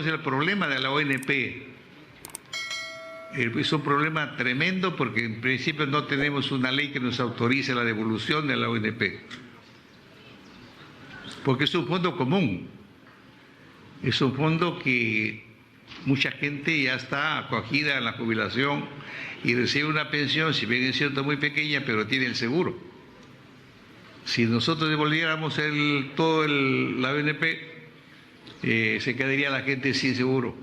El problema de la ONP es un problema tremendo porque en principio no tenemos una ley que nos autorice la devolución de la ONP. Porque es un fondo común, es un fondo que mucha gente ya está acogida a la jubilación y recibe una pensión, si bien es cierto muy pequeña, pero tiene el seguro. Si nosotros devolviéramos la ONP, se quedaría la gente sin seguro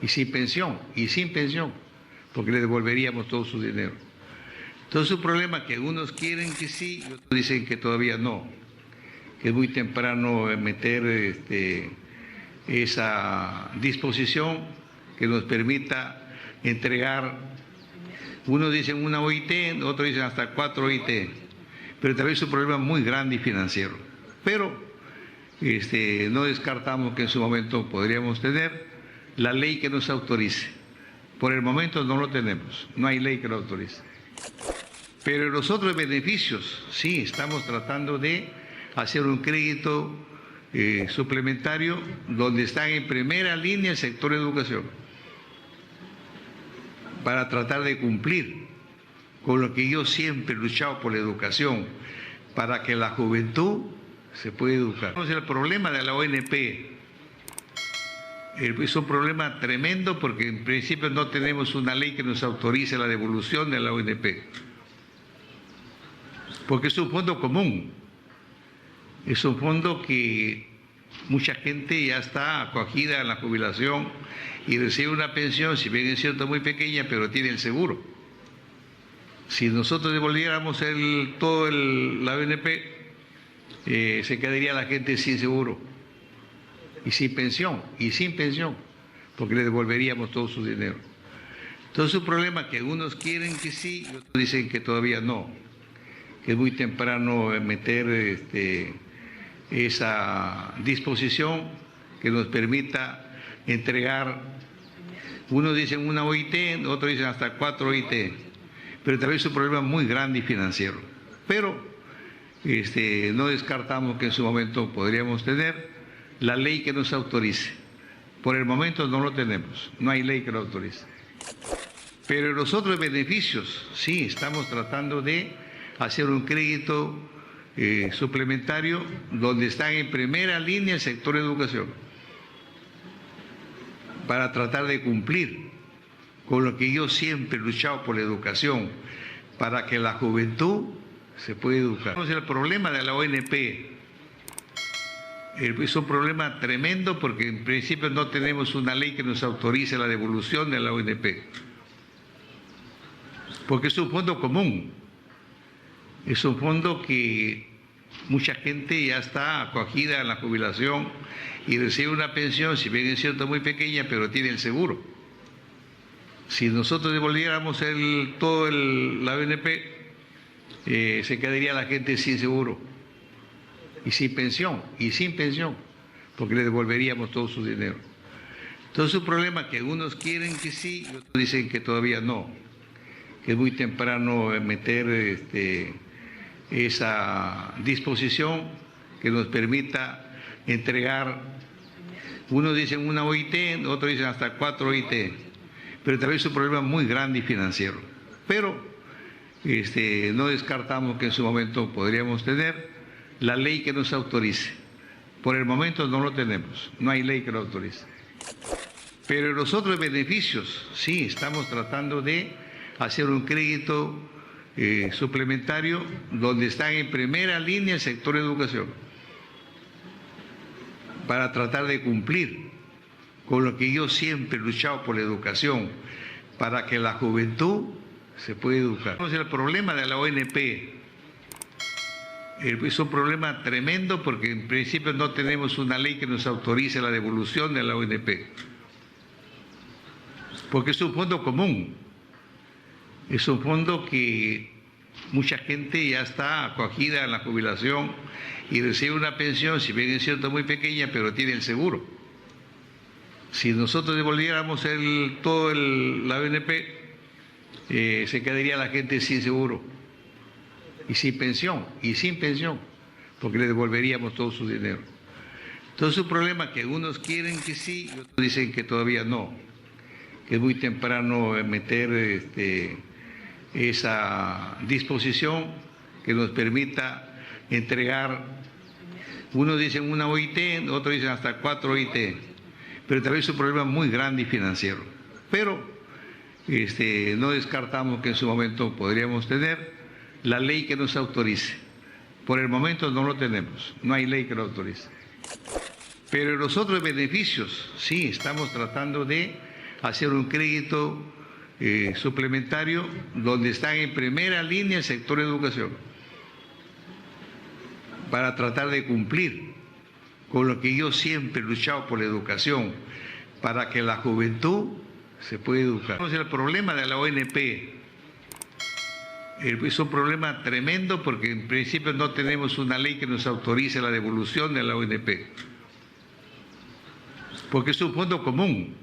y sin pensión, porque le devolveríamos todo su dinero. Entonces, un problema que algunos quieren que sí y otros dicen que todavía no, que es muy temprano meter esa disposición que nos permita entregar, unos dicen una OIT, otros dicen hasta 4 OIT, pero tal vez es un problema muy grande y financiero. Pero no descartamos que en su momento podríamos tener la ley que nos autorice. Por el momento no lo tenemos, no hay ley que lo autorice. Pero en los otros beneficios, sí, estamos tratando de hacer un crédito suplementario donde están en primera línea el sector educación, para tratar de cumplir con lo que yo siempre he luchado por la educación, para que la juventud se pueda educar. El problema de la ONP es un problema tremendo porque en principio no tenemos una ley que nos autorice la devolución de la ONP. Porque es un fondo común, es un fondo que mucha gente ya está acogida a la jubilación y recibe una pensión, si bien es cierto muy pequeña, pero tiene el seguro. Si nosotros devolviéramos la ONP, se quedaría la gente sin seguro y sin pensión, porque le devolveríamos todo su dinero. Entonces, un problema que algunos quieren que sí y otros dicen que todavía no, que es muy temprano meter esa disposición que nos permita entregar, unos dicen una OIT, otros dicen hasta 4 OIT, pero tal vez es un problema muy grande y financiero. Pero no descartamos que en su momento podríamos tener la ley que nos autorice. Por el momento no lo tenemos, no hay ley que lo autorice. Pero en los otros beneficios, sí, estamos tratando de hacer un crédito suplementario donde están en primera línea el sector educación, para tratar de cumplir con lo que yo siempre he luchado por la educación, para que la juventud se pueda educar. El problema de la ONP es un problema tremendo porque en principio no tenemos una ley que nos autorice la devolución de la ONP. Porque es un fondo común, es un fondo que mucha gente ya está acogida a la jubilación y recibe una pensión, si bien es cierto muy pequeña, pero tiene el seguro. Si nosotros devolviéramos la ONP, se quedaría la gente sin seguro y sin pensión, porque le devolveríamos todo su dinero. Entonces, un problema que algunos quieren que sí y otros dicen que todavía no, que es muy temprano meter esa disposición que nos permita entregar, unos dicen una OIT, otros dicen hasta 4 OIT, pero tal vez es un problema muy grande y financiero. Pero no descartamos que en su momento podríamos tener la ley que nos autorice. Por el momento no lo tenemos, no hay ley que lo autorice. Pero en los otros beneficios, sí, estamos tratando de hacer un crédito suplementario donde están en primera línea el sector educación, para tratar de cumplir con lo que yo siempre he luchado por la educación, para que la juventud se pueda educar. El problema de la ONP es un problema tremendo porque en principio no tenemos una ley que nos autorice la devolución de la ONP. Porque es un fondo común, es un fondo que mucha gente ya está acogida a la jubilación y recibe una pensión, si bien es cierto muy pequeña, pero tiene el seguro. Si nosotros devolviéramos la ONP, se quedaría la gente sin seguro y sin pensión, porque le devolveríamos todo su dinero. Entonces, un problema que unos quieren que sí y otros dicen que todavía no, que es muy temprano meter esa disposición que nos permita entregar, unos dicen una OIT, otros dicen hasta 4 OIT, pero tal vez es un problema muy grande y financiero. Pero no descartamos que en su momento podríamos tener la ley que nos autorice. Por el momento no lo tenemos, no hay ley que lo autorice. Pero los otros beneficios, sí, estamos tratando de hacer un crédito suplementario donde están en primera línea el sector de educación, para tratar de cumplir con lo que yo siempre he luchado por la educación, para que la juventud se pueda educar. El problema de la ONP es un problema tremendo porque en principio no tenemos una ley que nos autorice la devolución de la ONP, porque es un fondo común,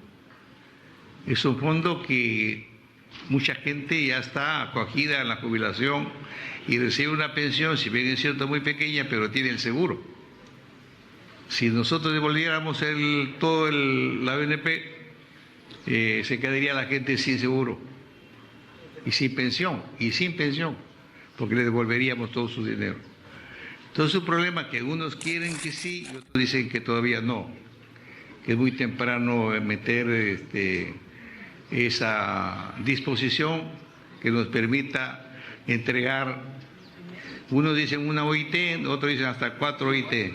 es un fondo que mucha gente ya está acogida en la jubilación y recibe una pensión, si bien es cierto muy pequeña, pero tiene el seguro. Si nosotros devolviéramos la ONP, se quedaría la gente sin seguro y sin pensión, porque le devolveríamos todo su dinero. Entonces, un problema que unos quieren que sí y otros dicen que todavía no, que es muy temprano meter esa disposición que nos permita entregar, unos dicen una OIT, otros dicen hasta 4 OIT,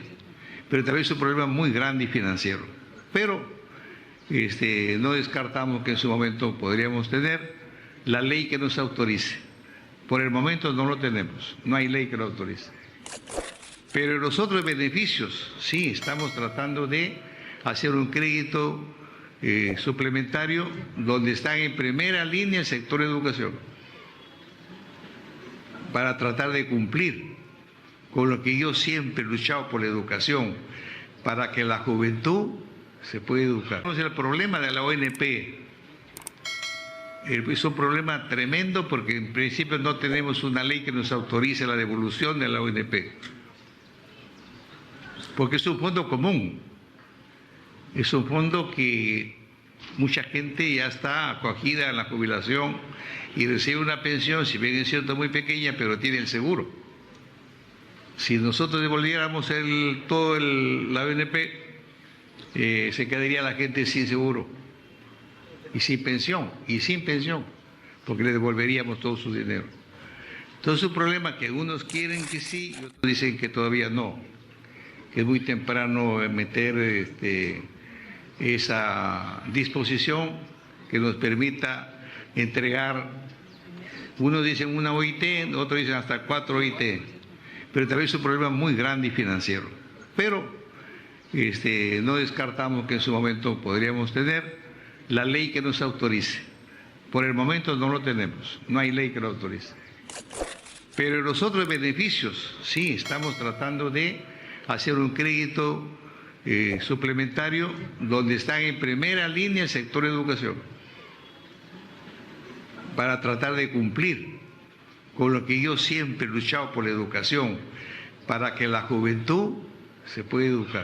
pero tal vez es un problema muy grande y financiero. Pero no descartamos que en su momento podríamos tener la ley que nos autorice. Por el momento no lo tenemos, no hay ley que lo autorice. Pero los otros beneficios, sí, estamos tratando de hacer un crédito suplementario donde están en primera línea el sector de educación, para tratar de cumplir con lo que yo siempre he luchado por la educación, para que la juventud se pueda educar. El problema de la ONP es un problema tremendo porque en principio no tenemos una ley que nos autorice la devolución de la ONP, porque es un fondo común, es un fondo que mucha gente ya está acogida en la jubilación y recibe una pensión, si bien es cierto muy pequeña, pero tiene el seguro. Si nosotros devolviéramos la ONP, se quedaría la gente sin seguro y sin pensión, porque le devolveríamos todo su dinero. Entonces, un problema que unos quieren que sí y otros dicen que todavía no, que es muy temprano meter esa disposición que nos permita entregar, unos dicen una OIT, otros dicen hasta 4 OIT, pero tal vez es un problema muy grande y financiero. Pero no descartamos que en su momento podríamos tener la ley que nos autorice. Por el momento no lo tenemos, no hay ley que lo autorice. Pero los otros beneficios, sí, estamos tratando de hacer un crédito suplementario donde están en primera línea el sector de educación, para tratar de cumplir con lo que yo siempre he luchado por la educación, para que la juventud se pueda educar.